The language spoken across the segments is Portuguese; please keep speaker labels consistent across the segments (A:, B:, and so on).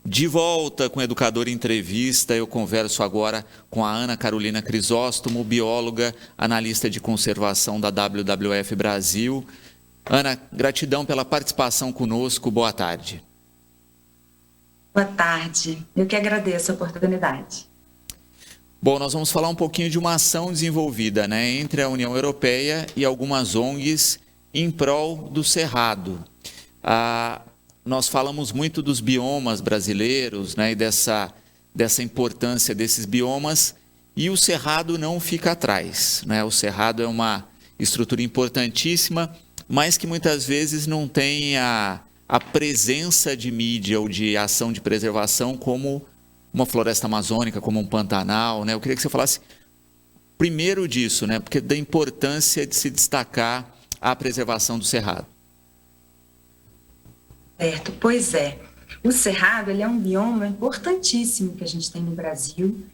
A: De volta com o Educador Entrevista, eu converso agora com a Ana Carolina Crisóstomo, bióloga, analista de conservação da WWF Brasil. Ana, gratidão pela participação conosco, boa tarde.
B: Boa tarde, eu que agradeço a oportunidade.
A: Bom, nós vamos falar um pouquinho de uma ação desenvolvida, entre a União Europeia e algumas ONGs em prol do cerrado. Nós falamos muito dos biomas brasileiros, e dessa importância desses biomas, e o cerrado não fica atrás. O cerrado é uma estrutura importantíssima, mas que muitas vezes não tem a presença de mídia ou de ação de preservação como uma floresta amazônica, como um Pantanal. Eu queria que você falasse primeiro disso, porque da importância de se destacar a preservação do cerrado.
B: Certo, pois é. O cerrado ele é um bioma importantíssimo que a gente tem no Brasil.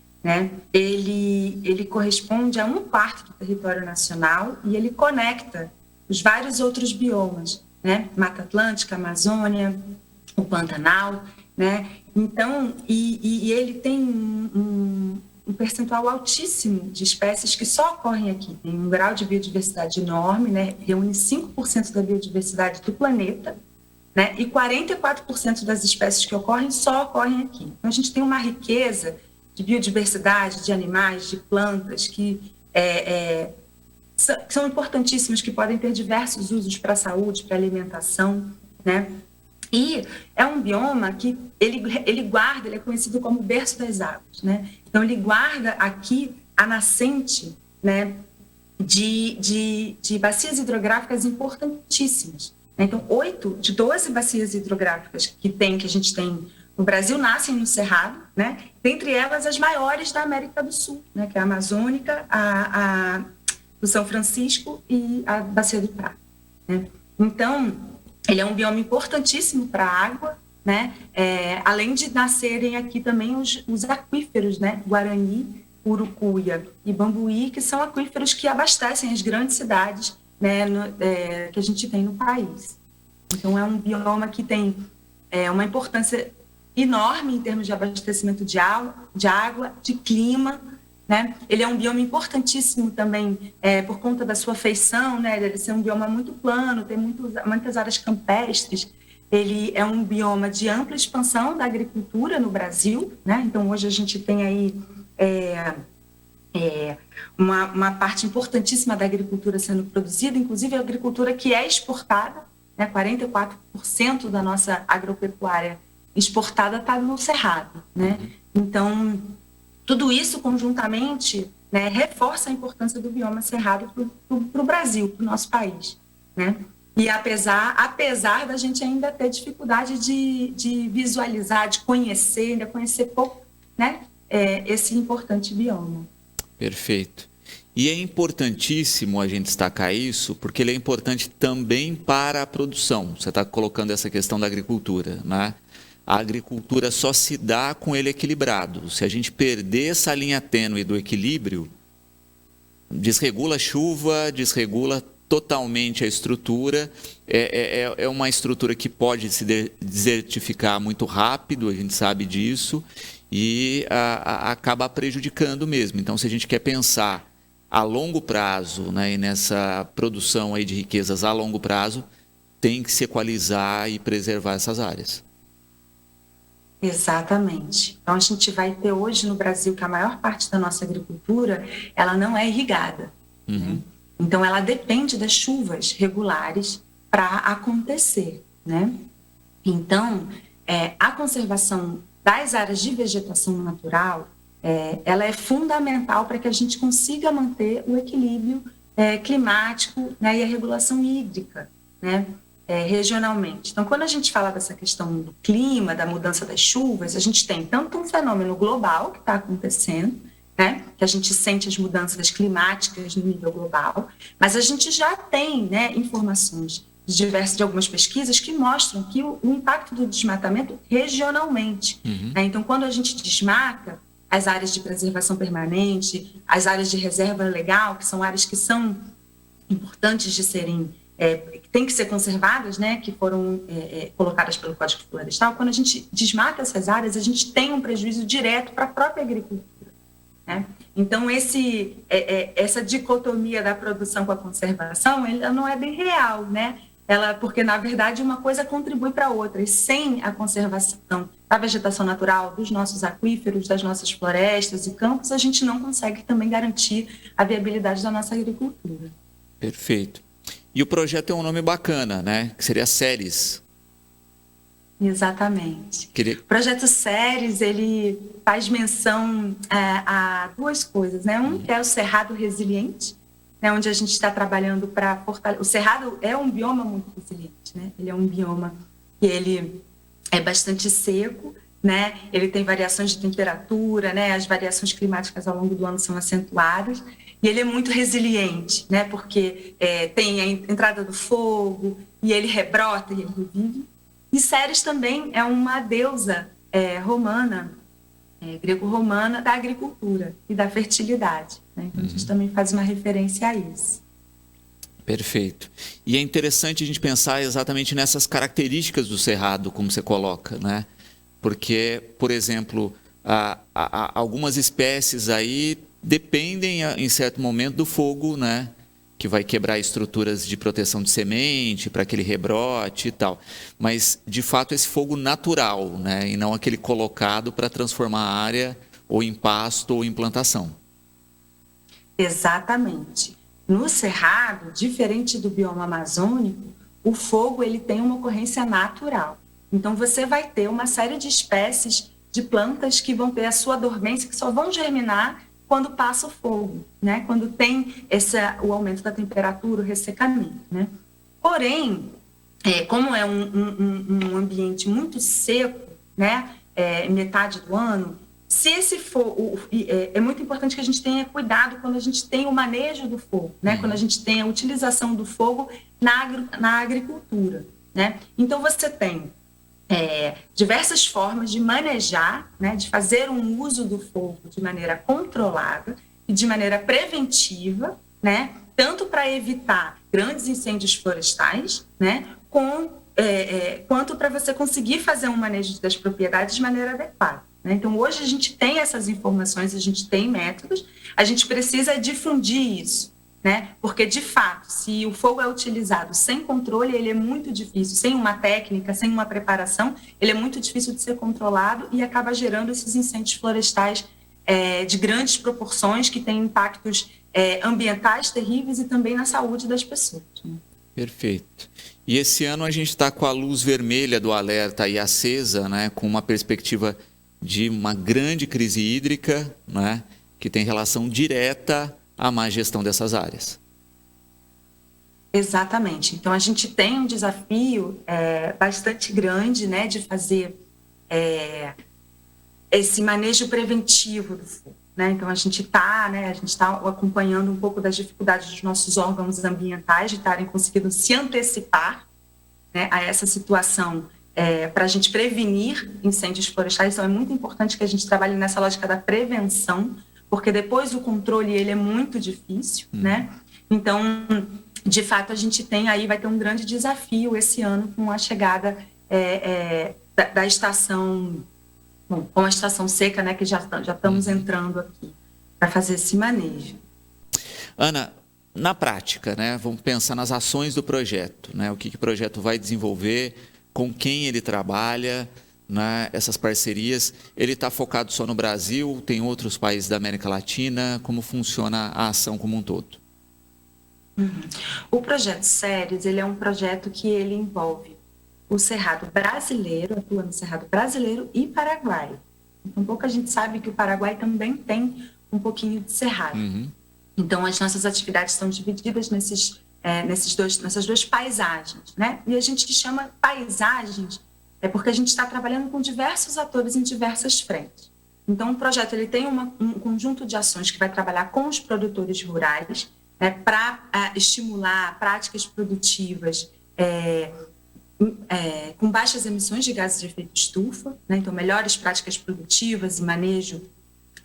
B: Ele corresponde a 1/4 do território nacional e ele conecta os vários outros biomas, Mata Atlântica, Amazônia, o Pantanal, Então, ele tem um percentual altíssimo de espécies que só ocorrem aqui. Tem um grau de biodiversidade enorme, reúne 5% da biodiversidade do planeta, e 44% das espécies que ocorrem só ocorrem aqui. Então, a gente tem uma riqueza de biodiversidade, de animais, de plantas, que são importantíssimos, que podem ter diversos usos para a saúde, para a alimentação, E é um bioma que ele guarda, ele é conhecido como berço das águas, Então, ele guarda aqui a nascente, de bacias hidrográficas importantíssimas. Então, 8 de 12 bacias hidrográficas que a gente tem no Brasil nascem no Cerrado, Dentre elas, as maiores da América do Sul, que é a Amazônica, a do São Francisco e a Bacia do Prata. Então, ele é um bioma importantíssimo para a água, além de nascerem aqui também os aquíferos, Guarani, Urucuia e Bambuí, que são aquíferos que abastecem as grandes cidades que a gente tem no país. Então, é um bioma que tem uma importância enorme em termos de abastecimento de água, de clima, Ele é um bioma importantíssimo também por conta da sua feição, Ele ser um bioma muito plano, tem muitas áreas campestres. Ele é um bioma de ampla expansão da agricultura no Brasil, Então, hoje a gente tem aí uma parte importantíssima da agricultura sendo produzida, inclusive a agricultura que é exportada, 44% da nossa agropecuária exportada está no Cerrado, Então, tudo isso conjuntamente reforça a importância do bioma cerrado para o Brasil, para o nosso país. E apesar da gente ainda ter dificuldade de visualizar, de conhecer, ainda conhecer pouco esse importante bioma.
A: Perfeito. E é importantíssimo a gente destacar isso, porque ele é importante também para a produção. Você está colocando essa questão da agricultura, A agricultura só se dá com ele equilibrado. Se a gente perder essa linha tênue do equilíbrio, desregula a chuva, desregula totalmente a estrutura. É uma estrutura que pode se desertificar muito rápido, a gente sabe disso, e acaba prejudicando mesmo. Então, se a gente quer pensar a longo prazo, e nessa produção aí de riquezas a longo prazo, tem que se equalizar e preservar essas áreas.
B: Exatamente. Então, a gente vai ter hoje no Brasil que a maior parte da nossa agricultura, ela não é irrigada. Então, ela depende das chuvas regulares para acontecer. Então, a conservação das áreas de vegetação natural, ela é fundamental para que a gente consiga manter o equilíbrio climático e a regulação hídrica, regionalmente. Então, quando a gente fala dessa questão do clima, da mudança das chuvas, a gente tem tanto um fenômeno global que está acontecendo, que a gente sente as mudanças climáticas no nível global, mas a gente já tem informações de algumas pesquisas que mostram que o impacto do desmatamento regionalmente. Então, quando a gente desmata as áreas de preservação permanente, as áreas de reserva legal, que são áreas que são importantes de serem que têm que ser conservadas, né, que foram colocadas pelo Código Florestal, quando a gente desmata essas áreas, a gente tem um prejuízo direto para a própria agricultura, né? Então, essa dicotomia da produção com a conservação, ela não é bem real, né? Porque, na verdade, uma coisa contribui para a outra, e sem a conservação da vegetação natural, dos nossos aquíferos, das nossas florestas e campos, a gente não consegue também garantir a viabilidade da nossa agricultura.
A: Perfeito. E o projeto tem um nome bacana, né? Que seria SERES.
B: Exatamente. O projeto SERES, ele faz menção a duas coisas, né? Um que é o Cerrado Resiliente, né, onde a gente está trabalhando para fortalecer. O Cerrado é um bioma muito resiliente, né? Ele é um bioma que ele é bastante seco, né? Ele tem variações de temperatura, né? As variações climáticas ao longo do ano são acentuadas, e ele é muito resiliente, né? Porque tem a entrada do fogo, e ele rebrota e ele revive. E Ceres também é uma deusa romana, greco-romana, da agricultura e da fertilidade, né? Então, a gente também faz uma referência a isso.
A: Perfeito. E é interessante a gente pensar exatamente nessas características do cerrado, como você coloca, né? Porque, por exemplo, algumas espécies aí dependem, em certo momento, do fogo, né? Que vai quebrar estruturas de proteção de semente, para aquele rebrote e tal. Mas, de fato, esse fogo natural, né? E não aquele colocado para transformar a área ou em pasto ou em plantação.
B: Exatamente. No cerrado, diferente do bioma amazônico, o fogo ele tem uma ocorrência natural. Então, você vai ter uma série de espécies de plantas que vão ter a sua dormência, que só vão germinar quando passa o fogo, né? Quando tem o aumento da temperatura, o ressecamento, né? Porém, como é um ambiente muito seco, né? Metade do ano, se esse fogo, é muito importante que a gente tenha cuidado quando a gente tem o manejo do fogo, né? Quando a gente tem a utilização do fogo na agricultura, né? Então, você tem diversas formas de manejar, né, de fazer um uso do fogo de maneira controlada e de maneira preventiva, né, tanto para evitar grandes incêndios florestais, né, quanto para você conseguir fazer um manejo das propriedades de maneira adequada, né? Então, hoje a gente tem essas informações, a gente tem métodos, a gente precisa difundir isso, né? Porque, de fato, se o fogo é utilizado sem controle, ele é muito difícil, sem uma técnica, sem uma preparação, ele é muito difícil de ser controlado e acaba gerando esses incêndios florestais de grandes proporções que têm impactos ambientais terríveis e também na saúde das pessoas, né?
A: Perfeito. E esse ano a gente está com a luz vermelha do alerta aí acesa, né? Com uma perspectiva de uma grande crise hídrica, né? Que tem relação direta a má gestão dessas áreas.
B: Exatamente. Então, a gente tem um desafio bastante grande, né, de fazer esse manejo preventivo do fogo, né? Então, a gente está acompanhando um pouco das dificuldades dos nossos órgãos ambientais de estarem conseguindo se antecipar, né, a essa situação para a gente prevenir incêndios florestais. Então, é muito importante que a gente trabalhe nessa lógica da prevenção, porque depois o controle ele é muito difícil, né? Então, de fato, a gente vai ter um grande desafio esse ano com a chegada da estação, com a estação seca, né? Que já estamos entrando aqui para fazer esse manejo.
A: Ana, na prática, né? Vamos pensar nas ações do projeto, né? O que o projeto vai desenvolver, com quem ele trabalha, né, essas parcerias. Ele está focado só no Brasil? Tem outros países da América Latina? Como funciona a ação como um todo?
B: O projeto SERES, ele é um projeto que ele envolve o Cerrado brasileiro, atua no Cerrado brasileiro e Paraguai. Então, pouca gente sabe que o Paraguai também tem um pouquinho de cerrado. Então, as nossas atividades estão divididas nessas duas paisagens, né? E a gente chama paisagens porque a gente está trabalhando com diversos atores em diversas frentes. Então, o projeto ele tem um conjunto de ações que vai trabalhar com os produtores rurais, né, para estimular práticas produtivas com baixas emissões de gases de efeito estufa, né? Então, melhores práticas produtivas e manejo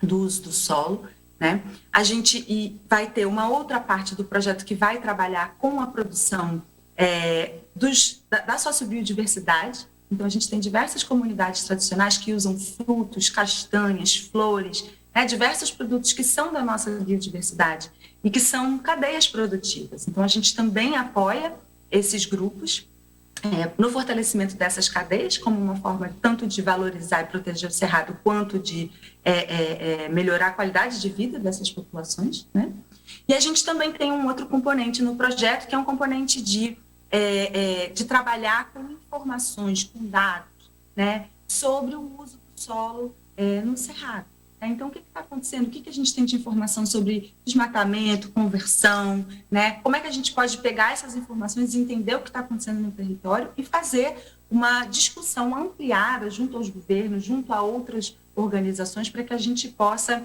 B: do uso do solo, né? A gente vai ter uma outra parte do projeto que vai trabalhar com a produção da sociobiodiversidade. Então, a gente tem diversas comunidades tradicionais que usam frutos, castanhas, flores, né, diversos produtos que são da nossa biodiversidade e que são cadeias produtivas. Então, a gente também apoia esses grupos no fortalecimento dessas cadeias, como uma forma tanto de valorizar e proteger o cerrado, quanto de melhorar a qualidade de vida dessas populações, né? E a gente também tem um outro componente no projeto, que é um componente de trabalhar com informações, com dados, né, sobre o uso do solo no cerrado. Então, o que está acontecendo? O que a gente tem de informação sobre desmatamento, conversão, né? Como é que a gente pode pegar essas informações e entender o que está acontecendo no território e fazer uma discussão ampliada junto aos governos, junto a outras organizações, para que a gente possa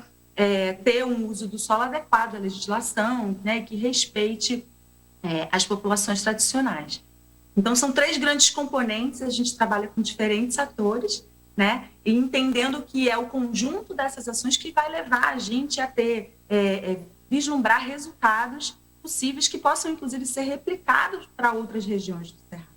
B: ter um uso do solo adequado à legislação, né, que respeite as populações tradicionais. Então, são 3 grandes componentes, a gente trabalha com diferentes atores, né? E entendendo que é o conjunto dessas ações que vai levar a gente a ter, vislumbrar resultados possíveis que possam, inclusive, ser replicados para outras regiões do Cerrado.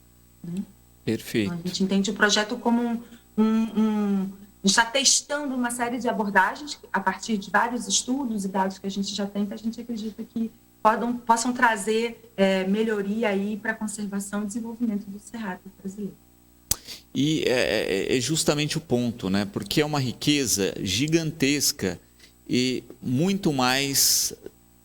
B: Né?
A: Perfeito.
B: Então, a gente entende o projeto como a gente está testando uma série de abordagens a partir de vários estudos e dados que a gente já tem, que a gente acredita que possam trazer melhoria aí para a conservação e desenvolvimento do Cerrado brasileiro.
A: E é justamente o ponto, né? Porque é uma riqueza gigantesca e muito mais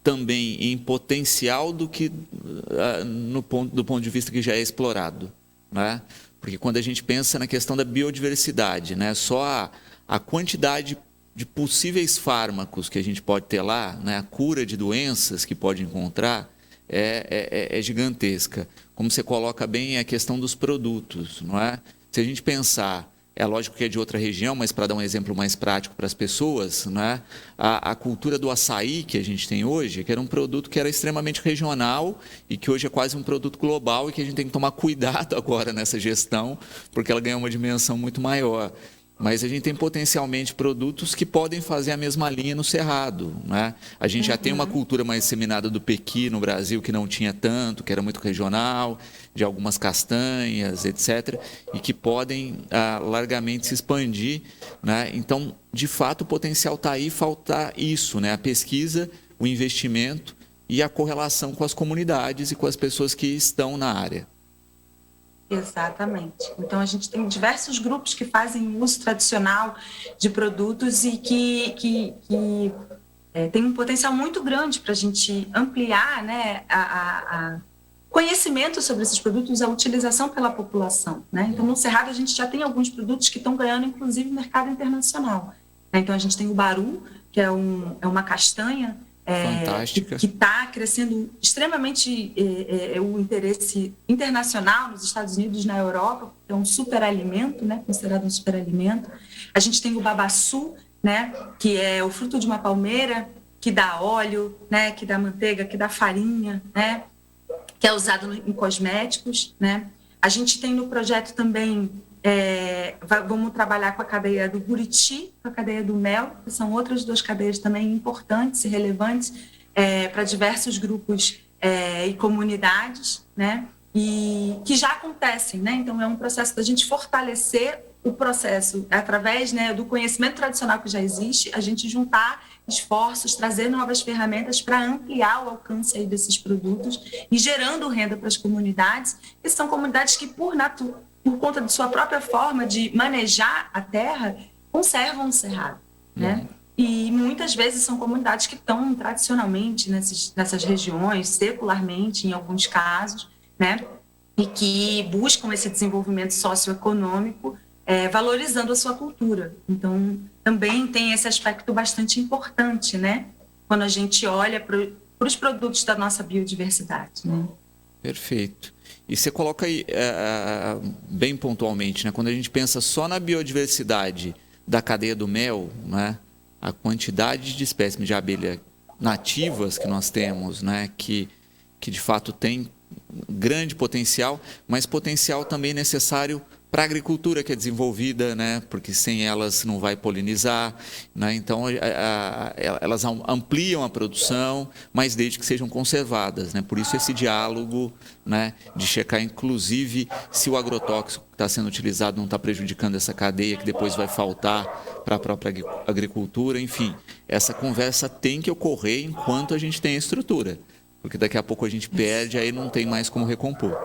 A: também em potencial do que do ponto de vista que já é explorado, né? Porque quando a gente pensa na questão da biodiversidade, né? Só a quantidade de possíveis fármacos que a gente pode ter lá, né? A cura de doenças que pode encontrar é gigantesca. Como você coloca bem, é a questão dos produtos, não é? Se a gente pensar, é lógico que é de outra região, mas para dar um exemplo mais prático para as pessoas, né? A cultura do açaí que a gente tem hoje, que era um produto que era extremamente regional e que hoje é quase um produto global e que a gente tem que tomar cuidado agora nessa gestão, porque ela ganha uma dimensão muito maior. Mas a gente tem potencialmente produtos que podem fazer a mesma linha no Cerrado, né? A gente já tem uma cultura mais disseminada do pequi no Brasil, que não tinha tanto, que era muito regional, de algumas castanhas, etc., e que podem largamente se expandir, né? Então, de fato, o potencial está aí, falta isso, né? A pesquisa, o investimento e a correlação com as comunidades e com as pessoas que estão na área.
B: Exatamente. Então, a gente tem diversos grupos que fazem uso tradicional de produtos e que tem um potencial muito grande para a gente ampliar, né, a conhecimento sobre esses produtos, a utilização pela população, né? Então, no Cerrado, a gente já tem alguns produtos que estão ganhando, inclusive, mercado internacional. Né? Então, a gente tem o baru, que é uma castanha,
A: fantástica,
B: que está crescendo extremamente o interesse internacional nos Estados Unidos, na Europa, é um superalimento, né, considerado um superalimento. A gente tem o babaçu, né, que é o fruto de uma palmeira que dá óleo, né, que dá manteiga, que dá farinha, né, que é usado em cosméticos, né. A gente tem no projeto também vamos trabalhar com a cadeia do buriti, com a cadeia do mel, que são outras 2 cadeias também importantes e relevantes para diversos grupos e comunidades, né? E que já acontecem, né? Então, é um processo da gente fortalecer o processo através, né, do conhecimento tradicional que já existe, a gente juntar esforços, trazer novas ferramentas para ampliar o alcance aí desses produtos e gerando renda para as comunidades, que são comunidades que, por conta de sua própria forma de manejar a terra, conservam o cerrado, né? E muitas vezes são comunidades que estão tradicionalmente nessas regiões, secularmente, em alguns casos, né? E que buscam esse desenvolvimento socioeconômico, valorizando a sua cultura. Então, também tem esse aspecto bastante importante, né? Quando a gente olha para os produtos da nossa biodiversidade, né?
A: Perfeito. E você coloca aí bem pontualmente, né? Quando a gente pensa só na biodiversidade da cadeia do mel, né? A quantidade de espécimes de abelha nativas que nós temos, né? Que de fato tem grande potencial, mas potencial também necessário para a agricultura que é desenvolvida, né? Porque sem elas não vai polinizar, né? Então elas ampliam a produção, mas desde que sejam conservadas, né? Por isso esse diálogo, né? De checar inclusive se o agrotóxico que está sendo utilizado não está prejudicando essa cadeia que depois vai faltar para a própria agricultura, enfim, essa conversa tem que ocorrer enquanto a gente tem a estrutura, porque daqui a pouco a gente perde, aí não tem mais como recompor.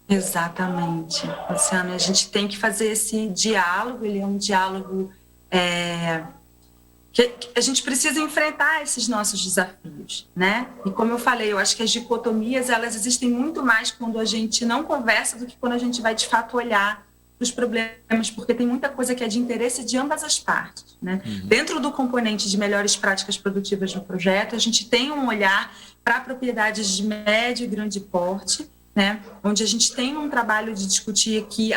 B: Exatamente, Luciano. A gente tem que fazer esse diálogo, ele é um diálogo que a gente precisa enfrentar esses nossos desafios, né? E como eu falei, eu acho que as dicotomias, elas existem muito mais quando a gente não conversa do que quando a gente vai, de fato, olhar os problemas, porque tem muita coisa que é de interesse de ambas as partes, né? Dentro do componente de melhores práticas produtivas no projeto, a gente tem um olhar para propriedades de médio e grande porte, né, onde a gente tem um trabalho de discutir aqui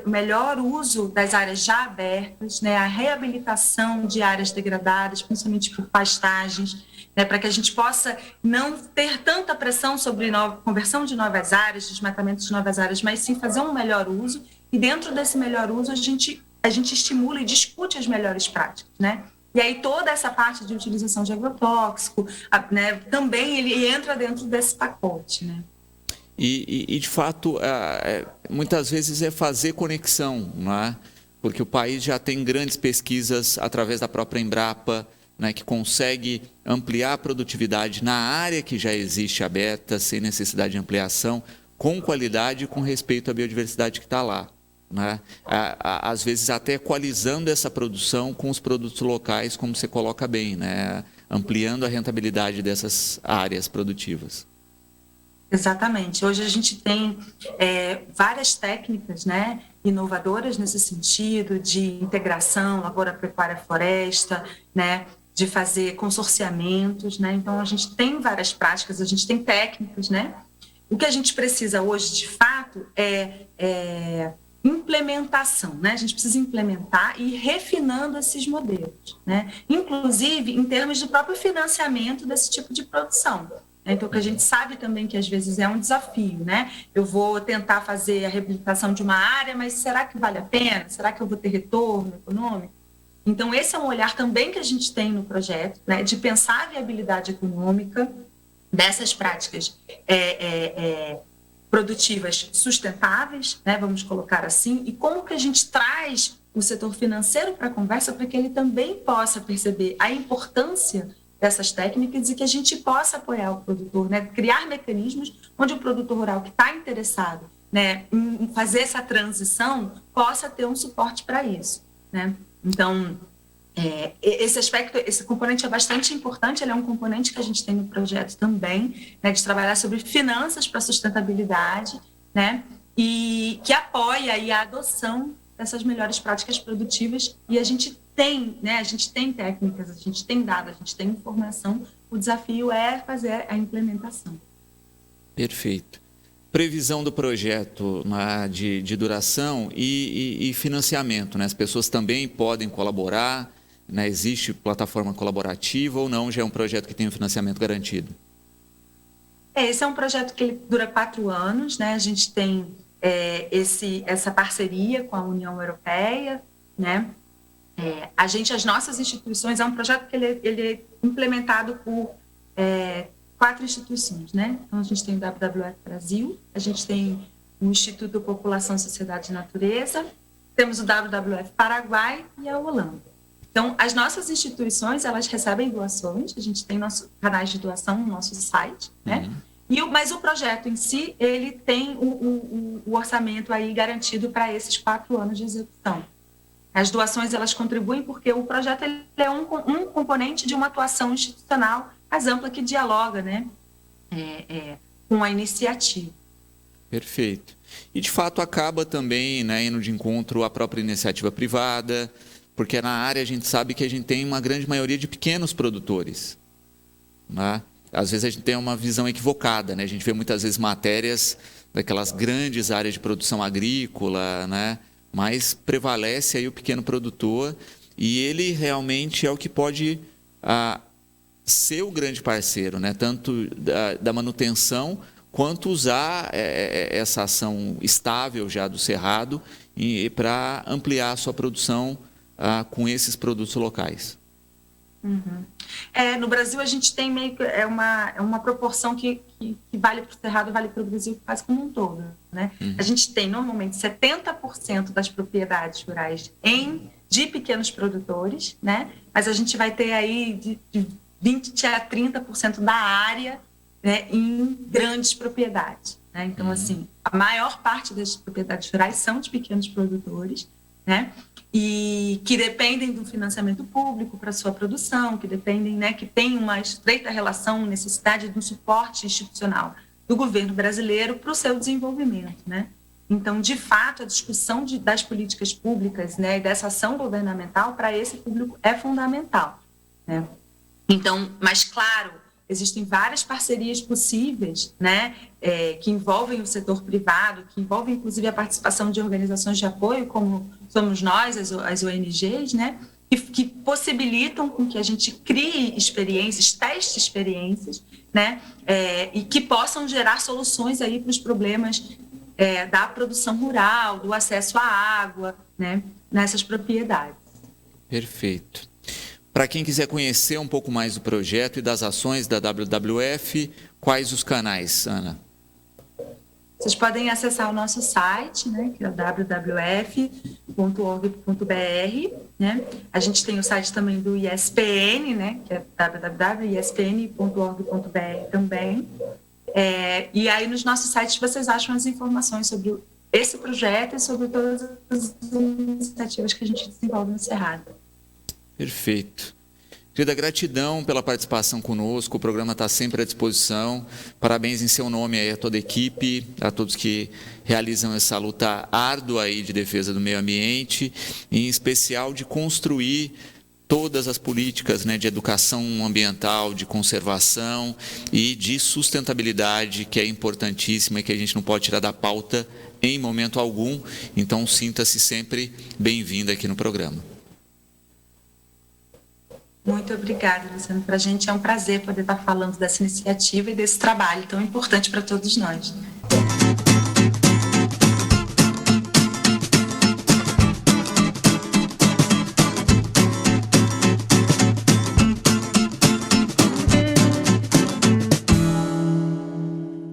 B: o melhor uso das áreas já abertas, né, a reabilitação de áreas degradadas, principalmente por pastagens, né, para que a gente possa não ter tanta pressão sobre conversão de novas áreas, desmatamento de novas áreas, mas sim fazer um melhor uso, e dentro desse melhor uso a gente estimula e discute as melhores práticas, né? E aí toda essa parte de utilização de agrotóxico, né, também ele entra dentro desse pacote, né?
A: E de fato, muitas vezes é fazer conexão, não é? Porque o país já tem grandes pesquisas através da própria Embrapa, né, que consegue ampliar a produtividade na área que já existe aberta, sem necessidade de ampliação, com qualidade e com respeito à biodiversidade que está lá, né? Às vezes até equalizando essa produção com os produtos locais, como você coloca bem, né? Ampliando a rentabilidade dessas áreas produtivas.
B: Exatamente. Hoje a gente tem várias técnicas, né, inovadoras nesse sentido, de integração, lavoura, pecuária, floresta, né, de fazer consorciamentos, né? Então a gente tem várias práticas, a gente tem técnicas, né? O que a gente precisa hoje, de fato, é implementação, né? A gente precisa implementar e ir refinando esses modelos, né? Inclusive em termos do próprio financiamento desse tipo de produção. Então, que a gente sabe também que às vezes é um desafio, né? Eu vou tentar fazer a reabilitação de uma área, mas será que vale a pena? Será que eu vou ter retorno econômico? Então, esse é um olhar também que a gente tem no projeto, né? De pensar a viabilidade econômica dessas práticas produtivas sustentáveis, né? Vamos colocar assim, e como que a gente traz o setor financeiro para a conversa para que ele também possa perceber a importância dessas técnicas e que a gente possa apoiar o produtor, né? Criar mecanismos onde o produtor rural que está interessado, né, em fazer essa transição possa ter um suporte para isso, né? Então, esse aspecto, esse componente é bastante importante, ele é um componente que a gente tem no projeto também, né, de trabalhar sobre finanças para sustentabilidade, né, e que apoia aí a adoção dessas melhores práticas produtivas, e a gente tem, né, a gente tem técnicas, a gente tem dados, a gente tem informação, o desafio é fazer a implementação.
A: Perfeito. Previsão do projeto, né, de duração e financiamento, né? As pessoas também podem colaborar, né? Existe plataforma colaborativa ou não? Já é um projeto que tem um financiamento garantido?
B: Esse é um projeto que ele dura 4 anos, né? A gente tem essa parceria com a União Europeia, né? As nossas instituições, é um projeto que ele é implementado por 4 instituições, né? Então, a gente tem o WWF Brasil, a gente tem o Instituto População e Sociedade e Natureza, temos o WWF Paraguai e a Holanda. Então, as nossas instituições, elas recebem doações, a gente tem nossos canais de doação no nosso site, né? Mas o projeto em si, ele tem o orçamento aí garantido para esses 4 anos de execução. As doações, elas contribuem porque o projeto ele é um componente de uma atuação institucional mais ampla que dialoga, né, com a iniciativa.
A: Perfeito. E, de fato, acaba também, né, indo de encontro à própria iniciativa privada, porque na área a gente sabe que a gente tem uma grande maioria de pequenos produtores, né? Às vezes a gente tem uma visão equivocada, né? A gente vê muitas vezes matérias daquelas grandes áreas de produção agrícola, né? Mas prevalece aí o pequeno produtor e ele realmente é o que pode ser o grande parceiro, né? Tanto da manutenção quanto usar essa ação estável já do Cerrado para ampliar a sua produção com esses produtos locais.
B: Uhum. No Brasil, a gente tem meio que uma proporção que vale para o Cerrado, vale para o Brasil quase como um todo, né? A gente tem, normalmente, 70% das propriedades rurais de pequenos produtores, né? Mas a gente vai ter aí de 20% a 30% da área, né, em grandes propriedades, né? Então, assim, a maior parte das propriedades rurais são de pequenos produtores, né? E que dependem do financiamento público para sua produção, que dependem, né, que tem uma estreita relação, necessidade de um suporte institucional do governo brasileiro para o seu desenvolvimento, né? Então, de fato, a discussão das políticas públicas, né, e dessa ação governamental para esse público é fundamental, né? Então, mas claro, existem várias parcerias possíveis, né, que envolvem o setor privado, que envolvem inclusive a participação de organizações de apoio, como somos nós, as ONGs, né, que possibilitam com que a gente crie experiências, teste experiências, né, e que possam gerar soluções aí para os problemas da produção rural, do acesso à água, né, nessas propriedades.
A: Perfeito. Para quem quiser conhecer um pouco mais do projeto e das ações da WWF, quais os canais, Ana?
B: Vocês podem acessar o nosso site, né, que é www.org.br, né? A gente tem o site também do ISPN, né, que é www.ispn.org.br também. E aí nos nossos sites vocês acham as informações sobre esse projeto e sobre todas as iniciativas que a gente desenvolve no Cerrado.
A: Perfeito. Querida, gratidão pela participação conosco, o programa está sempre à disposição. Parabéns em seu nome aí a toda a equipe, a todos que realizam essa luta árdua aí de defesa do meio ambiente, em especial de construir todas as políticas, né, de educação ambiental, de conservação e de sustentabilidade, que é importantíssima e que a gente não pode tirar da pauta em momento algum. Então, sinta-se sempre bem-vinda aqui no programa.
B: Muito obrigada, Luciano. Para a gente é um prazer poder estar falando dessa iniciativa e desse trabalho tão importante para todos nós.